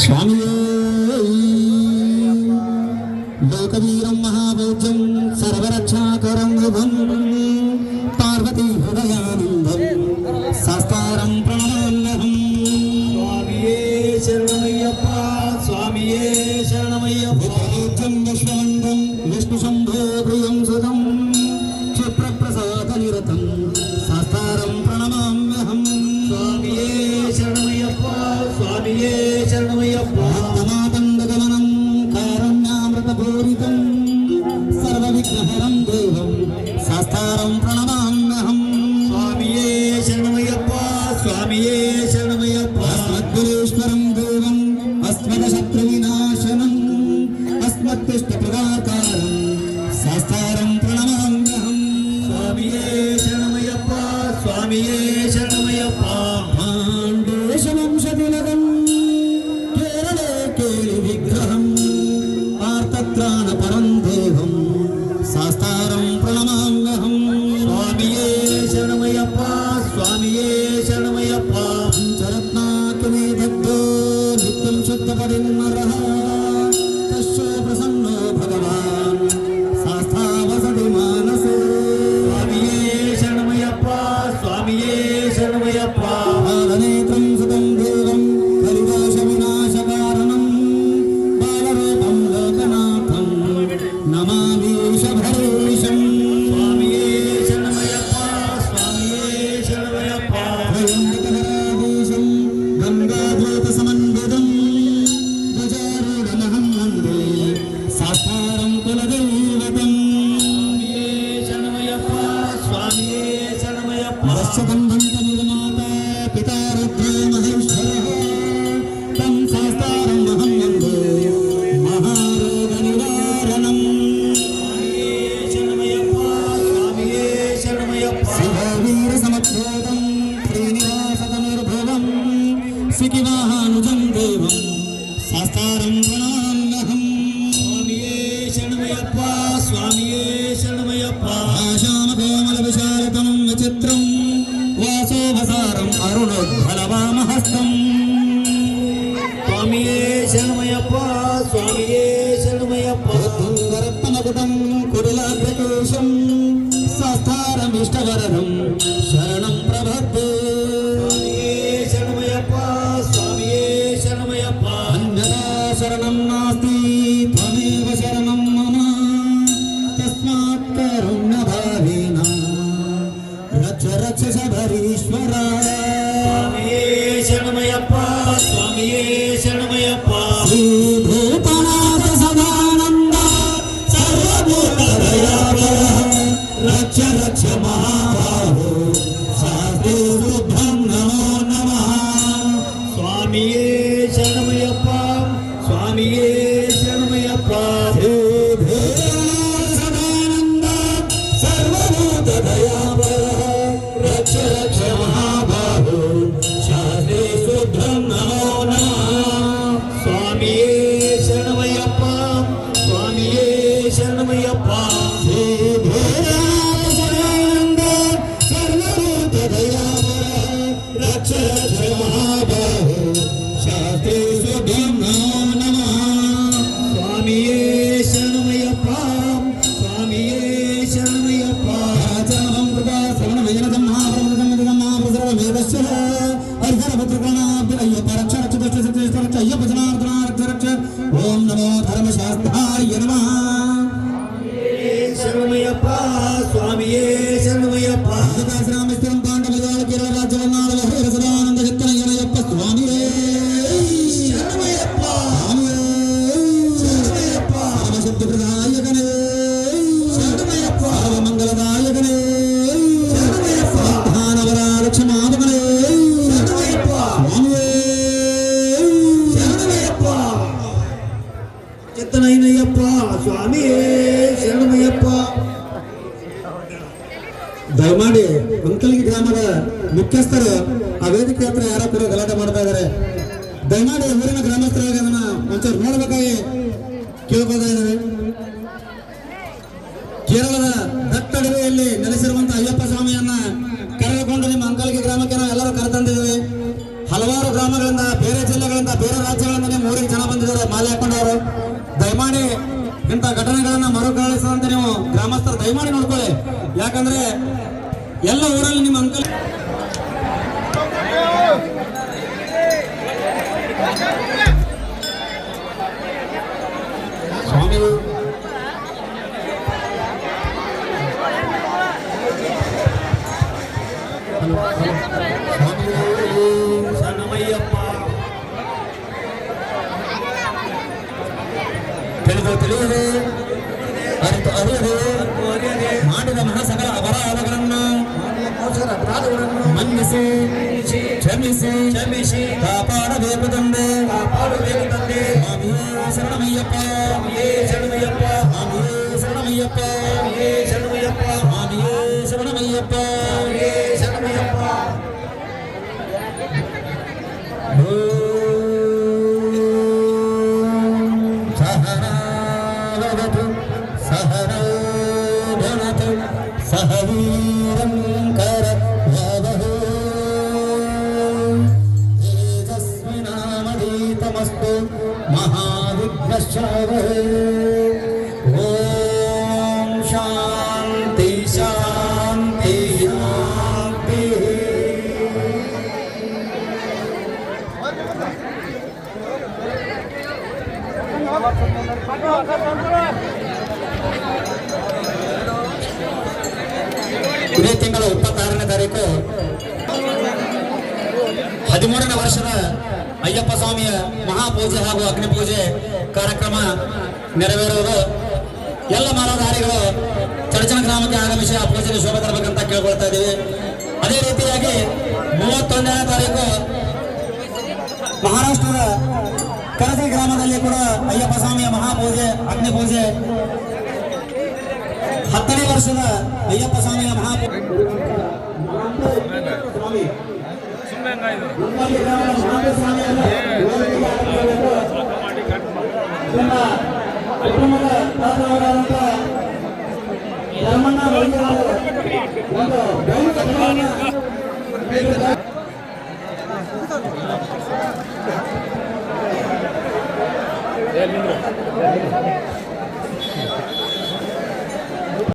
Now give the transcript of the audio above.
स्वामी लोकवीरं महाभोजं सर्वरक्षाकरं विभं पार्वती हृदयानन्दं शास्तारं प्रणमाम्यहम्। स्वामिये शरणमय्यप्पा स्वामिये शरणमय्यप्पा विश्ववन्दं विष्णुशम्भो प्रियं सुतं क्षिप्रप्रसादनिरतं शास्तारं प्रणमाम्यहम्। स्वामिये शरणमय्यप्पा स्वामिये शरणमय्यप्पा तमातङ्गगमनं कारुण्यामृतपूरितं सर्वविघ्नहरं देवं शास्तारं प्रणमाम्यहम्। स्वामिये शरणमय्यप्पा स्वामिये शरणमय्यप्पा अस्मद्गुरेश्वरं देवम् अस्मदशत्रुविनाशनम् अस्मत्तिष्ठप्रदातारं शास्तारं प्रणमाम्यहम्। स्वामिये शरणमय्यप्पा स्वामिये शरणमय्यप्पा पाण्डेशवंशतिलकम् केरळे केलिविग्रहम् आर्तत्राणपरं देवं शास्तारं प्रणमाम्यहम्। स्वामिये शरणमय्यप्पा स्वामिये शरणमय्यप्पा पंचरत्नात्मे दग्धो नित्यं शुद्धपरिन्नरः तस्य प्रसन्नो भगवान् शास्ता वसति मानसे। स्वामिये शरणमय्यप्पा स्वामिये शरणमय्यप्पा बालनेत्रं सुतं देवं कलिदोषविनाशकारणं बालरूपं लोकनाथं नमामि वृषभरेशम्। स्वामिये शरणमय्यप्पा स्वामिये शरणमय्यप्पा त्रयम्बकधराधीशं गङ्गाधूतसमन्वितं गजारूढमहं वन्दे शास्तारं कुलदैवतम्। स्वामिये शरणमय्यप्पा स्वामिये शरणमय्यप्पा वत्सबन्धन्तमिदमाता पिता रुद्रो महेश्वरः तं शास्तारं अहं वन्दे महारोगनिवारणम्। स्वामिये शरणमय्यप्पा स्वामिये शरणमय्यप्पा शिववीरसमप्रोदं श्रीनिवासतनुर्भुवं सिकिवाहानुजं देवं शास्तारं प्रणमाम्यहम्। स्वामिये शरणमय्यप्पा स्वामिये शरणमय्यप्पा आशामकोमलविशालतनं विचित्रं वासोभसारम् अरुणोद्भलवामहस्तम्। स्वामिये शरणमय्यप्पा स्वामिये शरणमय्यप्पा रत्नमकुटं कुटिलाग्रकेशं शास्तारमिष्टवरदं शरणं प्रपद्ये। स्वामिये शरणमय्यप्पा स्वामिये शरणमय्यप्पा अन्यथा शरणं नास्ति त्वमेव शरणं मम तस्मात् कारुण्यभावेन रक्ष रक्ष शबरीश्वरा। स्वामिये शरणमय्यप्पा स्वामिये शरणमय्यप्पा श्रीभूतनाथ सदानन्द सर्वभूतदयापरः रक्ष रक्ष महाबाहो शास्त्रे शुभं नमो नमः। स्वामिये शरणमय्यप्पा स्वामिये शरणमय्यप्पा श्रीभूतनाथ सदानन्द सर्वभूतदयापरः रक्ष रक्ष महाबाहो शास्त्रे शुभं नमो नमः। स्वामिये शरणमय्यप्पा स्वामिये शरणमय्यप्पा श्रीभूतनाथ सदानन्द सर्वभूतदयापरः रक्ष रक्ष महाबाहो शास्त्रे शुभं नमो नमः। स्वामिये शरणमय्यप्पा स्वामिये शरणमय्यप्पा आचरणं कृता श्रवणमयनदं महाप्रमदं महाप्रसर्वमेधस्य हरिहरभद्रगणाब्धिरय्यप्प रक्ष रक्ष दुष्ट सत्य रक्ष अय्यप्प जनार्दना रक्ष रक्ष। ओम नमो धर्मशास्त्राय नमः। शरणमय्यप्पा स्वामिये शरणमय्यप्पा श्रीरामेश्वरं पाण्डवदाल केरळ राज्यवन्नाल हरिहर सदानंद चित्तनयनयप्प स्वामिये शरणमय्यप्पा शरणमयप्पा सर्वसिद्धिप्रदायकने शरणमय्यप्पा सर्वमङ्गलदायकने शरणमय्यप्पा ध्यानवरालक्ष्मामकने शरणमय्यप्पा स्वामिये शरणमय्यप्पा चित्तनयनयप्पा स्वामिये शरणमय्यप्पा ದಯಮಾಡಿ ಅಂಕಲ್ಗಿ ಗ್ರಾಮದ ಮುಖ್ಯಸ್ಥರು ಆ ವೇದಿಕೆ ಹತ್ರ ಯಾರೋ ಕೂಡ ಗಲಾಟೆ ಮಾಡ್ತಾ ಇದ್ದಾರೆ. ದಯಮಾಡಿ ಊರಿನ ಗ್ರಾಮಸ್ಥರಾಗಿ ಅದನ್ನ ಒಂಚೂರು ನೋಡ್ಬೇಕಾಗಿ ಕೇಳ್ಕೊತಾ ಇದ್ದಾರೆ. ಕೇರಳದ ದಟ್ಟಡವೆಯಲ್ಲಿ ನೆಲೆಸಿರುವಂತಹ ಅಯ್ಯಪ್ಪ ಸ್ವಾಮಿಯನ್ನ ಕರೆದುಕೊಂಡು ನಿಮ್ಮ ಅಂಕಲ್ಗಿ ಗ್ರಾಮಕ್ಕೆ ನಾವು ಎಲ್ಲರೂ ಕರೆತಂದಿದ್ದೇವೆ. ಹಲವಾರು ಗ್ರಾಮಗಳಿಂದ ಬೇರೆ ಜಿಲ್ಲೆಗಳಿಂದ ಬೇರೆ ರಾಜ್ಯಗಳಿಂದ ನಿಮ್ಮ ಊರಿಗೆ ಘಟನೆಗಳನ್ನ ಮರುಕಳಿಸದಂತೆ ನೀವು ಗ್ರಾಮಸ್ಥರು ದಯಮಾಡಿ ನೋಡ್ಕೊಳ್ಳಿ. ಯಾಕಂದ್ರೆ ಎಲ್ಲ ಊರಲ್ಲಿ ನಿಮ್ಮ ಅಂಕಲ್ ಸ್ವಾಮಿ ಶರಣಮಯ್ಯಪ್ಪ ತಿಳಿಯುವುದು ಅರಿತು ಅರಿಯುವುದು ಮಾಡಿದ ಮಹಾಸಕಲ ಅಪರಾಧಗಳನ್ನು ಮನ್ನಿಸಿ ಕ್ಷಮಿಸಿ ಕಾಪಾಡಬೇಕು ತಂದೆ ಸ್ವಾಮಿಯೇ ಶರಣಮಯ್ಯಪ್ಪ ಸ್ವಾಮಿಯೇ ಶರಣಮಯ್ಯಪ್ಪ ಸ್ವಾಮಿಯೇ ಶರಣಮಯ್ಯಪ್ಪ ಸಹವೀರಂಕರ ವದಹೋ ತೇಜಸ್ವಿನಾಮಧೀತಮಸ್ತು ಮಹಾವಿಘ್ನಶ್ರವಹೇ. ಓಂ ಶಾಂತಿ ಶಾಂತಿ ಶಾಂತಿ. ಇದೇ ತಿಂಗಳ 26ನೇ ತಾರೀಕು 13ನೇ ವರ್ಷದ ಅಯ್ಯಪ್ಪ ಸ್ವಾಮಿಯ ಮಹಾಪೂಜೆ ಹಾಗೂ ಅಗ್ನಿ ಪೂಜೆ ಕಾರ್ಯಕ್ರಮ ನೆರವೇರುವುದು. ಎಲ್ಲ ಮಾಲಾಧಾರಿಗಳು ಚಡಚಣ ಗ್ರಾಮಕ್ಕೆ ಆಗಮಿಸಿ ಆ ಪೂಜೆಗೆ ಶೋಭೆ ತರಬೇಕಂತ ಕೇಳ್ಕೊಳ್ತಾ ಇದ್ದೀವಿ. ಅದೇ ರೀತಿಯಾಗಿ 31ನೇ ತಾರೀಕು ಮಹಾರಾಷ್ಟ್ರದ ಕರದಿ ಗ್ರಾಮದಲ್ಲಿ ಕೂಡ ಅಯ್ಯಪ್ಪ ಸ್ವಾಮಿಯ ಮಹಾಪೂಜೆ ಅಗ್ನಿ ಪೂಜೆ 10ನೇ ವರ್ಷದ ಅಯ್ಯಪ್ಪ ಸ್ವಾಮಿಯ ಮಹಾಪೂಜೆ Yeah,